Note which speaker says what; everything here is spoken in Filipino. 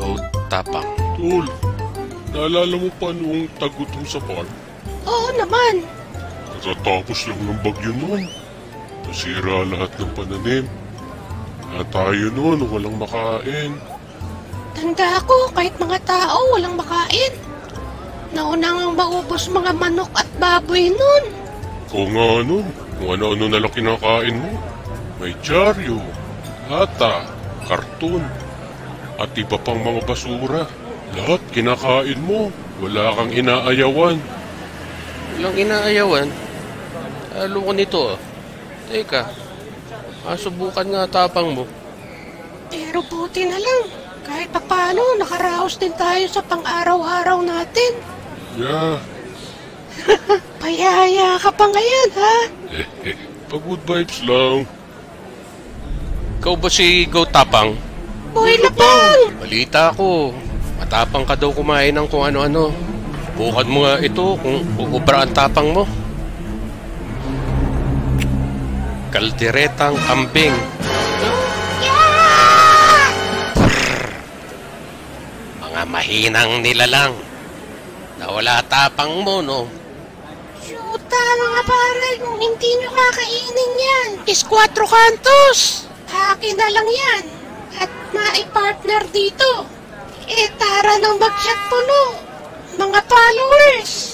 Speaker 1: Go Tapang.
Speaker 2: Tol, naalala mo pa noong tagutom sa farm?
Speaker 3: Oo naman.
Speaker 2: Katatapos lang ng bagyo noon. Nasira lahat ng pananim. At tayo noon walang makain.
Speaker 3: Tanda ko, kahit mga tao walang makain. Nauna ngang maubos mga manok at baboy nun.
Speaker 2: Kung nga noon, kung ano-ano nalang kinakain mo. May dyaryo, lata, karton, at iba pang mga basura. Lahat kinakain mo. Wala kang inaayawan.
Speaker 1: Walang inaayawan. Lalo ko nito ah. Teka, masubukan nga tapang mo.
Speaker 3: Pero buti na lang. Kahit pa paano, nakaraos din tayo sa pang-araw-araw natin.
Speaker 2: Yeah.
Speaker 3: Payaya ka pa ngayon, ha?
Speaker 2: Pag good vibes lang.
Speaker 1: Ikaw ba si Go Tapang?
Speaker 3: Boy Lapang!
Speaker 1: Balita ko, matapang ka daw kumain ng kung ano-ano. Bukan mo nga ito kung uubra ang tapang mo. Kalderetang kambing.
Speaker 3: Yeah!
Speaker 1: Mga mahinang nilalang. Nawala tapang mo, no?
Speaker 3: Shoota, mga pare, kung hindi nyo kakainin yan, is 4 kantos. Akin na lang yan. At mai-partner dito. Tara ng bagsyat puno. Mga followers.